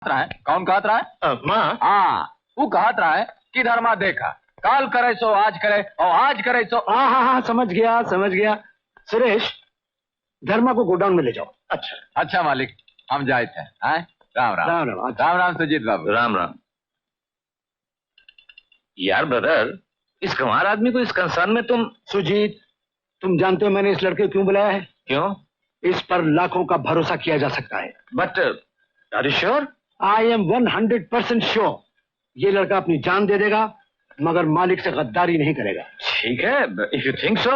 रहा है कौन कहत रहा है? माँ। हाँ वो कहत रहा है कि धर्मा देखा काल करे सो आज करे और आज करे सो। हाँ हाँ हाँ समझ गया। सुरेश धर्मा को गोडाउन में ले जाओ। अच्छा मालिक हम जाए थे। राम राम राम राम। राम राम सुजीत बाबू। राम राम। यार ब्रदर, इस गंवार आदमी को इस कंसर्न में तुम। सुजीत तुम जानते हो मैंने इस लड़के को क्यों बुलाया है? क्यों? इस पर लाखों का भरोसा किया जा सकता है। But are you sure? I am 100% sure. ये लड़का अपनी जान दे देगा मगर मालिक से गद्दारी नहीं करेगा। ठीक है, इफ यू थिंक सो।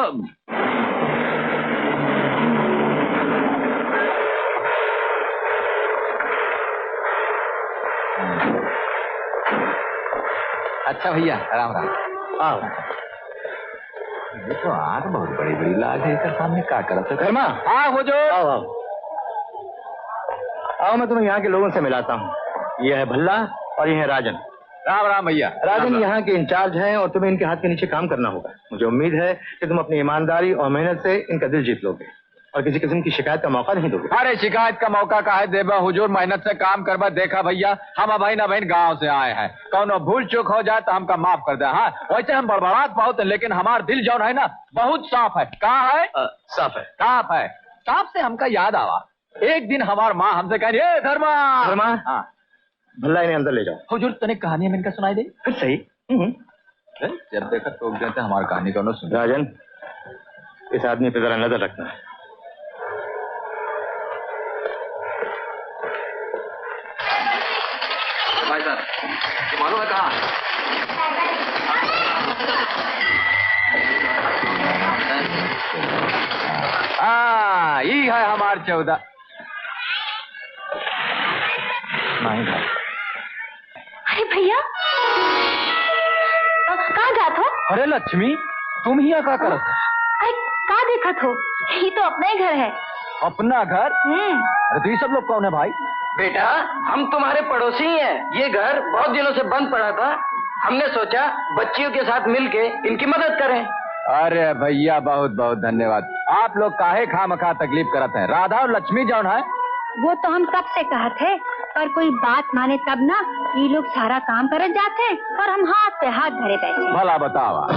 अच्छा भैया राम राम। आओ। देखो आग बहुत बड़ी बड़ी लाग है इसके सामने क्या करत है? धर्मा हाँ हो जो। आओ मैं तुम्हें यहाँ के लोगों से मिलाता हूँ। ये है भल्ला और ये है राजन। राम राम भैया। राजन यहाँ के इंचार्ज हैं और तुम्हें इनके हाथ के नीचे काम करना होगा। मुझे उम्मीद है कि तुम अपनी ईमानदारी और मेहनत से इनका दिल जीत लोगे और किसी किस्म की शिकायत का मौका नहीं दोगे। अरे शिकायत का मौका का है देबा हुजूर, मेहनत से काम करवा। देखा भैया हम बहन गांव से आए हैं, कौनो भूल चूक हो जाए तो हमका माफ कर दे। हाँ वैसे हम बड़बड़ात बहुत है लेकिन हमारा दिल जो है ना बहुत साफ है। कहाँ है? साफ है। साफ है। साफ से हमका याद आवा एक दिन हमार माँ हमसे कह रही धर्मा। हाँ भल्ला इन्हें अंदर ले जाओ। हुजूर तने कहानी में इनका सुनाई दे फिर सही। जब देखा तो देते हमारी कहानी को सुन। राजन इस आदमी पे जरा नजर रखना है। भाई साहब मालूम है कहाँ? हाँ ये है हमार 14। नहीं भाई। अरे भैया कहाँ जात हो? अरे लक्ष्मी तुम ही क्या करो? अरे कहाँ देखत हो? ये तो अपना ही घर है। अपना घर? अरे तो ये सब लोग कौन है भाई? बेटा हम तुम्हारे पड़ोसी ही हैं। ये घर बहुत दिनों से बंद पड़ा था, हमने सोचा बच्चियों के साथ मिलके इनकी मदद करें। अरे भैया बहुत बहुत धन्यवाद। आप लोग काहे खामखा तकलीफ करते हैं? राधा और लक्ष्मी जौन है वो तो हम कब से कहा थे पर कोई बात माने तब ना ये लोग सारा काम कर जाते हैं और हम हाथ पे हाथ धरे बैठे। भला बतावा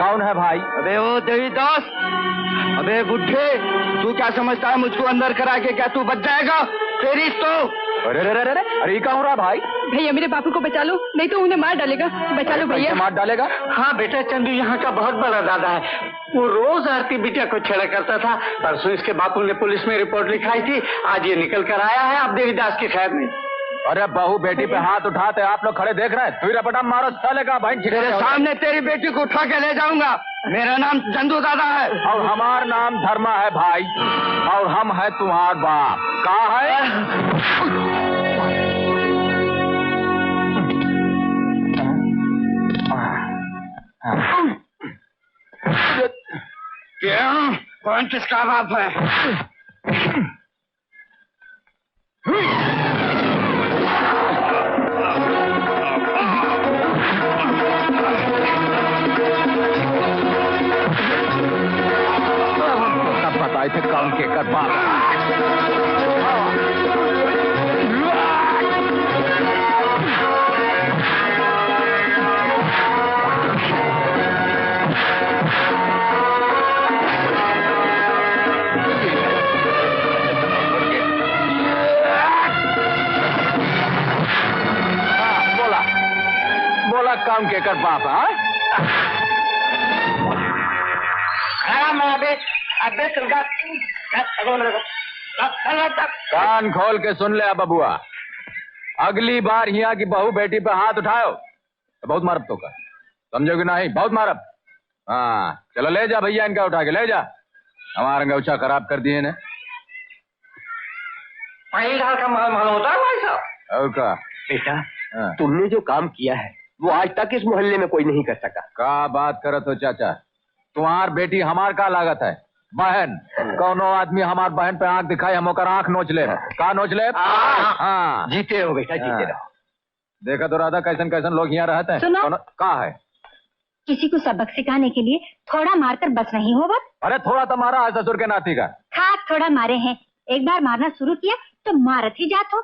कौन है भाई? अबे वो देवीदास, अबे बुढ़े तू क्या समझता है मुझको अंदर करा के क्या तू बच जाएगा? तेरी तो। अरे अरे अरे अरे ये क्या हो रहा भाई? भैया मेरे बापू को बचा लो नहीं तो उन्हें मार डालेगा। बचा लो भैया। मार डालेगा? हाँ बेटा चंदू यहाँ का बहुत बड़ा दादा है। वो रोज आरती बिटिया को छेड़ा करता था। परसों इसके बापू ने पुलिस में रिपोर्ट लिखाई थी, आज ये निकल कर आया है अब देवीदास की खैर में। अरे बहू बेटी पे हाथ उठाते आप लोग खड़े देख रहे हैं। तू रपटा मारो चलेगा भाई। तेरे सामने तेरी बेटी को उठा के ले जाऊंगा। मेरा नाम चंदू दादा है और हमारा नाम धर्मा है भाई और हम है तुम्हार बाप। कहाँ है? क्या? कौन किसका बाप है? बताए थे कौन के कर बाप। बोला काम के कर बाप। कान खोल के सुन ले बबुआ, अगली बार यहाँ की बहू बेटी पे हाथ उठाओ तो बहुत मारब तो का, समझोगे नहीं? बहुत मारब। हाँ चलो ले जा भैया इनका उठा के ले जा। हमारा गौछा खराब कर दिए ने। का माल मालूम होता है भाई साहब। और का बेटा तुमने जो काम किया है वो आज तक इस मोहल्ले में कोई नहीं कर सका। का बात करत हो चाचा? तुम्हार बेटी हमार का लागत है? बहन कौनो आदमी हमार बहन पे आंख दिखाए हम ओकर आंख नोच ले। का नोच ले? हाँ जीते हो बेटा जीते रहो। देखा तो राधा कैसन कैसन लोग यहाँ रहते हैं। सुनो का है? किसी को सबक सिखाने के लिए थोड़ा मारकर बस नहीं हो बस। अरे थोड़ा तो मारा है ससुर के नाती का। खाक थोड़ा मारे हैं, एक बार मारना शुरू किया तो मारत ही जात हो।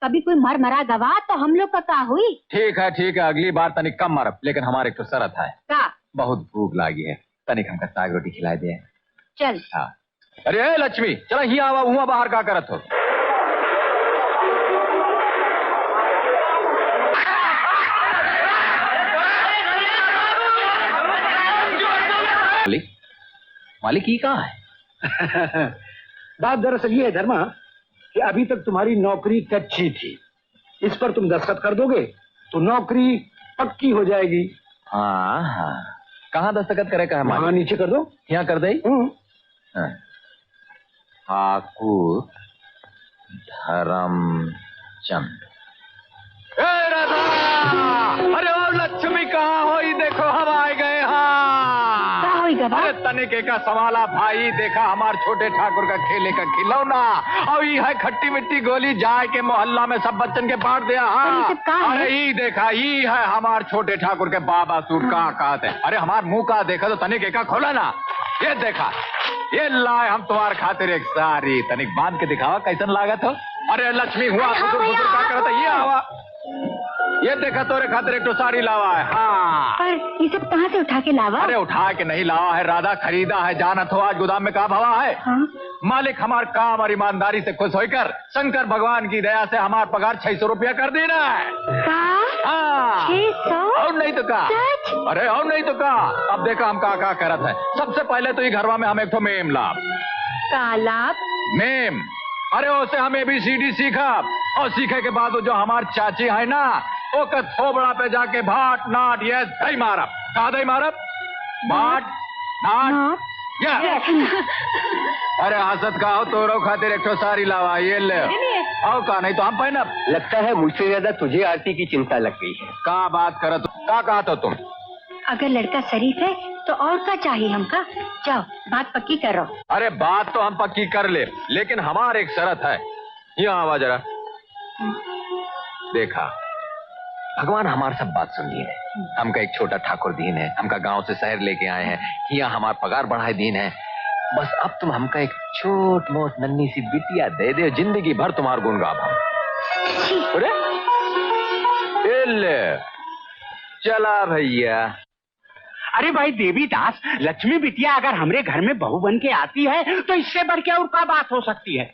कभी कोई मर मरा गवा तो हम लोग का क्या हुई? ठीक है अगली बार तनिक कम मारब, लेकिन हमारे एक तो शरत है। का? बहुत भूख लागी है, तनिक हमका साग रोटी खिला दे। चल। हाँ। अरे ए लक्ष्मी, चला ही आवा हुआ बाहर का करत हो। मालिक ही कहाँ है? बात दरअसल ये है धर्मा कि अभी तक तुम्हारी नौकरी कच्ची थी, इस पर तुम दस्तखत कर दोगे तो नौकरी पक्की हो जाएगी। हाँ, कहाँ दस्तखत करे? कहा वहाँ नीचे कर दो। यहाँ कर दे। ठाकुर धर्मचंद। अरे ओ लक्ष्मी कहाँ हो? देखो हम आ गए। हाँ, अरे तनिके का सवाला भाई, देखा हमार छोटे ठाकुर का खेले का खिलौना, और ये है खट्टी मिट्टी गोली जाए के मोहल्ला में सब बच्चन के बांट दिया। हाँ, अरे ये देखा, ये है हमार छोटे ठाकुर के बाबा सूट का कहते। अरे हमार मुंह का देखा तो तनिके का खोला ना, ये देखा, ये लाए हम तुम्हारे खातिर एक सारी, तनिक बांध के दिखावा कैसन लागत हो। अरे लक्ष्मी हुआ का करता, ये आवा, ये देखा तोरे खातिर एक तो साड़ी लावा है। हाँ, पर ये सब कहाँ से उठा के लावा? अरे उठा के नहीं लावा है राधा, खरीदा है। जानत हो आज गोदाम में का भावा है? हाँ? मालिक हमार काम और ईमानदारी से खुश होकर शंकर भगवान की दया से हमार पगार 600 रुपया कर देना है। हाँ, 600? और नहीं तो का? अरे और नहीं तो का? अब देखा हम का करत है। सबसे पहले तो ये घरवा में हम एक तो मेम लाभ। का लाभ? मेम, अरे उसे हम ABCD सीखा, और सीखे के बाद जो हमार चाची है ना, वो का थोबड़ा पे जाके भाट नाट यस दही मारब। कहा दही मारब? भाट नाट यस। अरे हसत का हो तोरो खातिर एक तो सारी लावा, ये ले। आओ का नहीं तो हम पहनब। लगता है मुझसे ज्यादा तुझे आरती की चिंता लग गई है। का बात करत, का कहा तो तुम? अगर लड़का शरीफ है तो और क्या चाहिए हमका? जाओ बात पक्की करो। अरे बात तो हम पक्की कर ले, लेकिन हमार एक शर्त है। यहाँ आवा जरा। देखा, भगवान हमारी सब बात सुन दीन है। हमका एक छोटा ठाकुर दीन है, हमका गांव से शहर लेके आए हैं, यहाँ हमारा पगार बढ़ाए दीन है। बस अब तुम हमका एक छोट मोट नन्ही सी बिटिया दे दे, जिंदगी भर तुम्हार गुण गाब हम। अरे चला भैया। अरे भाई देवीदास, लक्ष्मी बिटिया अगर हमरे घर में बहू बन के आती है तो इससे बढ़ के और क्या बात हो सकती है?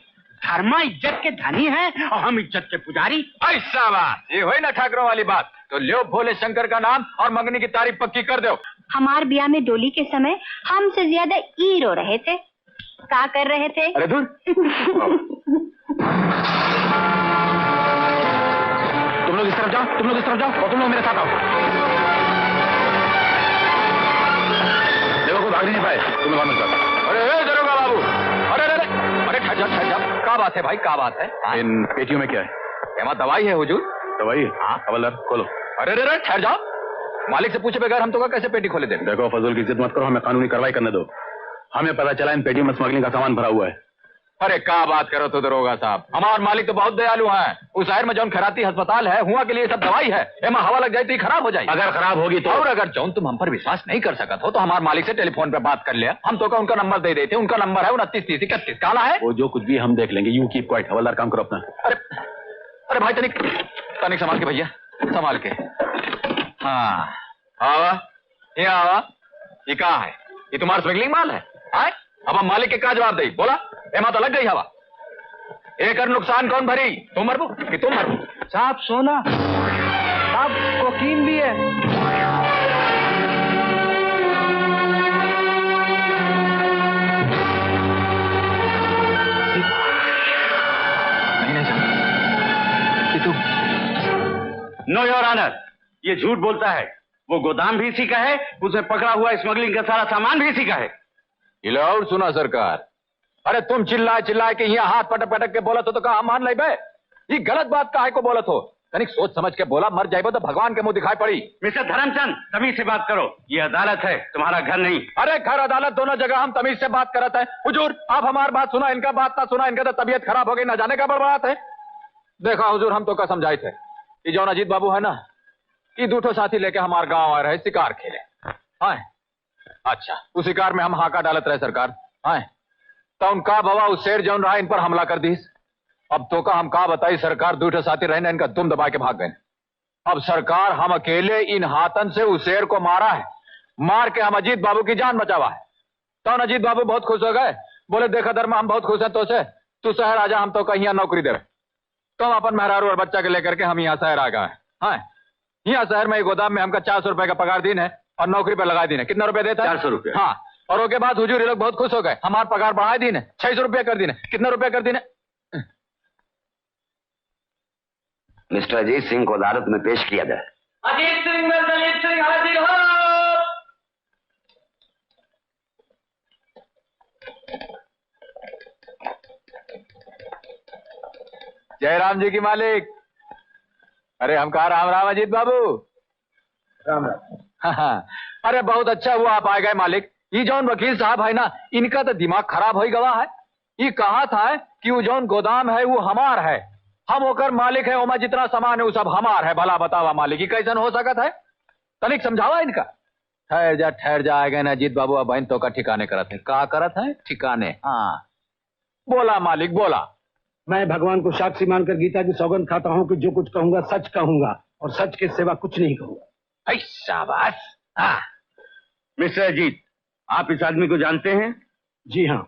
धर्मा इज्जत के धनी है और हम इज्जत के पुजारी। ऐसा बात ये हुई ना ठाकरों वाली बात, तो ल्यो भोले शंकर का नाम और मंगनी की तारीफ पक्की कर दो। हमार ब्याह में डोली के समय हमसे ज्यादा ई रो रहे थे। क्या कर रहे थे? अरे दूर। तुम लोग इस तरफ जाओ, तुम लोग इस तरफ जाओ, और तुम लोग मेरे साथ आओ। देखो कोई भाग नहीं पाए, तुम्हें कौन मिलता? अरे दरोगा बाबू, अरे अरे अरे ठहर जा। क्या बात है भाई, क्या बात है? इन पेटियों में क्या है? एमा दवाई है हुजूर। दवाई? हाँ। हवलदार खोलो। अरे अरे ठहर जाओ, मालिक से पूछे बगैर हम तो कैसे पेटी खोले दें? देखो फजूल की इज्जत मत करो, हमें कानूनी कार्रवाई करने दो। हमें पता चला इन पेटियों में स्मगलिंग का सामान भरा हुआ है। अरे क्या बात करो तो दरोगा साहब, हमारे मालिक तो बहुत दयालु हैं। उस शहर में जौन खराती अस्पताल है, हुआ के लिए सब दवाई है, एमा हवा लग जाती खराब हो जाएगी। अगर खराब होगी तो? और अगर जौन तुम हम पर विश्वास नहीं कर सकत हो तो हमारे मालिक से टेलीफोन पे बात कर लिया, हम तो का उनका नंबर दे देते। उनका नंबर है 293031। काला है वो, जो कुछ भी हम देख लेंगे। You keep quiet. हवलदार काम करो अपना। अरे भाई तनिक संभाल के भैया, संभाल के। हाँ आवा, ये आवा। ये कहा है? ये तुम्हारा स्मगलिंग माल है? आए? अब हम मालिक के क्या जवाब दे? बोला एमा तो लग गई हवा। एक नुकसान कौन भरी? तुम मरबू कि तुम मरबू? साहब सोना, साहब कोकीन भी है। नहीं नो योर ऑनर, ये झूठ बोलता है। वो गोदाम भी इसी का है, उसे पकड़ा हुआ स्मगलिंग का सारा सामान भी इसी का है। ये लो और सुना सरकार, अरे तुम चिल्लाए कि यहाँ हाथ पटक के बोला तो कहा मान ले बे? ये गलत बात काहे को बोला तो? तनिक सोच समझ के बोला, मर जाए तो भगवान के मुंह दिखाई पड़ी। मिस्टर धर्मचंद, तमीज से बात करो, ये अदालत है, तुम्हारा घर नहीं। अरे घर अदालत दोनों जगह हम तमीज से बात करते हैं। हुजूर आप हमारी बात सुना, इनका बात ना सुना, इनका तो तबीयत खराब हो गई, ना जाने का बड़बड़ात है। देखा हुजूर, हम तो का समझाए थे कि जौन अजीत बाबू है ना, ये दूठो साथी लेके हमारे गांव आ रहे शिकार खेले। हाँ अच्छा, उस शिकार में हम हाका डालत रहे सरकार। हाँ तो उनका भवा उस शेर जौन रहा इन पर हमला कर दीस, अब तो का हम कहा बताई, सरकार दूठे साथी रहने इनका दुम दबा के भाग गए। अब सरकार हम अकेले इन हाथन से उस शेर को मारा है, मार के हम अजीत बाबू की जान बचावा है। तो अजीत बाबू बहुत खुश हो गए, बोले देखा धर्मा हम बहुत खुश हैं तो से, तू शहर आजा, हम तो कहीं नौकरी दे। तो हम अपन मेहरारू और बच्चा के लेकर के हम यहाँ शहर आ गए। हाँ, यहाँ शहर में एक गोदाम में हमका 400 रुपए का पगार दिन है और नौकरी पे लगा दिन है। कितना रुपए देता है? 400 रुपए। हाँ, और उसके बाद हुजूर ये लोग बहुत खुश हो गए, हमारा पगार बढ़ा दिन है, 600 रुपया कर दिन है। कितना रुपया कर दिन है? मिस्टर अजीत सिंह को अदालत में पेश किया जाए। अजीत सिंह में दलित सिंह हाजिर हो। जय राम जी की मालिक। अरे हम कहा राम राम अजीत बाबू। राम राम। हाँ, अरे बहुत अच्छा हुआ आप आ गए मालिक। ये जौन वकील साहब है ना, इनका तो दिमाग खराब हो गवा है। ये कहा था कि वो जौन गोदाम है वो हमार है, हम होकर मालिक है, ओमा जितना सामान है वो सब हमार है। भला बतावा मालिक, ये कैसन हो सकता है? तनिक समझावा इनका। ठहर जा आएगा ना अजीत बाबू। अब बहन तो का ठिकाने करत है। का करत है? ठिकाने। हाँ बोला मालिक बोला। मैं भगवान को साक्षी मानकर गीता की सौगंध खाता हूँ कि जो कुछ कहूंगा सच कहूंगा और सच के सिवा कुछ नहीं कहूंगा। शाबाश। हाँ मिस्टर अजीत, आप इस आदमी को जानते हैं? जी हाँ।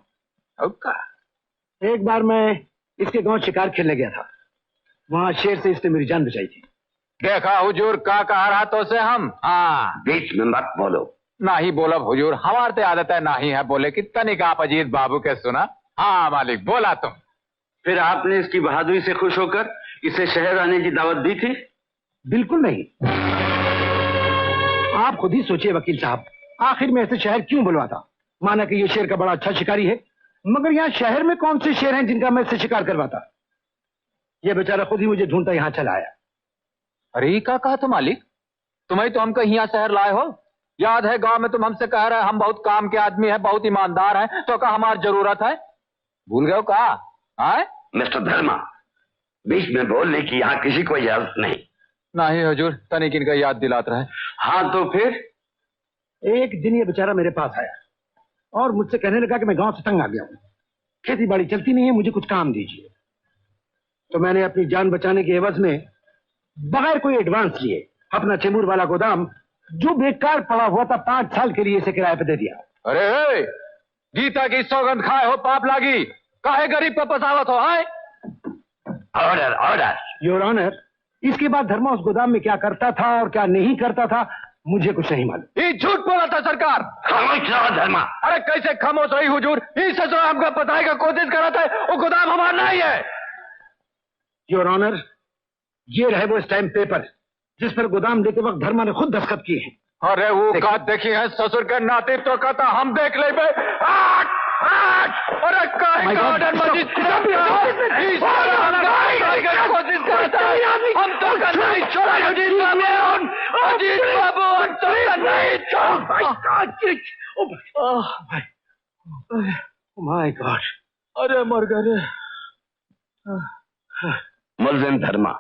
एक बार मैं इसके गांव शिकार खेलने गया था, वहां शेर से इसने मेरी जान बचाई थी। देखा हुजूर का कहा रहा तो से हम। हाँ बीच में मत बोलो। ना ही बोलब हुजूर, हमारे तो आदत है ना ही है बोले। कितना नहीं आप अजीत बाबू के सुना। हाँ मालिक बोला तुम। फिर आपने इसकी बहादुरी से खुश होकर इसे शहर आने की दावत दी थी? बिल्कुल नहीं। आप खुद ही सोचिए वकील साहब, आखिर में ऐसे शहर क्यों बुलवाता? माना कि ये शेर का बड़ा अच्छा शिकारी है, मगर यहाँ शहर में कौन से शेर हैं जिनका मैं इससे शिकार करवाता? ये बेचारा खुद ही मुझे ढूंढता यहाँ चला आया। अरे क्या कहा तो मालिक, तुम्हें तो हमको यहाँ शहर लाए हो। याद है गांव में तुम हमसे कह रहे हम बहुत काम के आदमी है, बहुत ईमानदार हैं, तो कहा हमारी जरूरत है। भूल गए हो कहा? मिस्टर धर्मा, बीच में बोलने की यहाँ किसी को इजाजत नहीं। नहीं हुजूर, तनिक इनका याद दिलात रहे। हाँ तो फिर? एक दिन ये बेचारा मेरे पास आया और मुझसे कहने लगा कि मैं गांव से तंग आ गया हूं, खेती बाड़ी चलती नहीं है, मुझे कुछ काम दीजिए। तो मैंने अपनी जान बचाने के एवज में बगैर कोई एडवांस लिए अपना चेंबूर वाला गोदाम जो बेकार पड़ा हुआ था 5 साल के लिए इसे किराए पे दे दिया। अरे गीता की सौगंध खाए हो पाप लागी, काहे गरीब पे पसावत हो? आए ऑर्डर ऑर्डर। योर ऑनर, इसके बाद धर्मा उस गोदाम में क्या करता था और क्या नहीं करता था मुझे कुछ नहीं मालूम। ये झूठ बोला था सरकार। खामोश रहो धर्मा। अरे कैसे खामोश रही हुजूर? ये सच हमको बताने का कोशिश कर रहा था, वो गोदाम हमारा नहीं है। योर ऑनर, ये रहे वो स्टैम्प पेपर जिस पर गोदाम देते वक्त धर्मा ने खुद दस्तखत किए हैं। अरे वो का देखी है ससुर के नाते तो कहता हम देख ले। अरे काहे का ऑर्डर मजीद कोशिश करता है, हम तो का नहीं छोड़ा। अजीत बाबू, अजीत बाबू, हम तो का नहीं छोड़ा। माय गॉड, अरे मर गए। मुल्जिम धर्मा,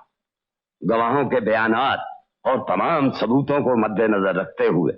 गवाहों के बयानात और तमाम सबूतों को मद्देनजर रखते हुए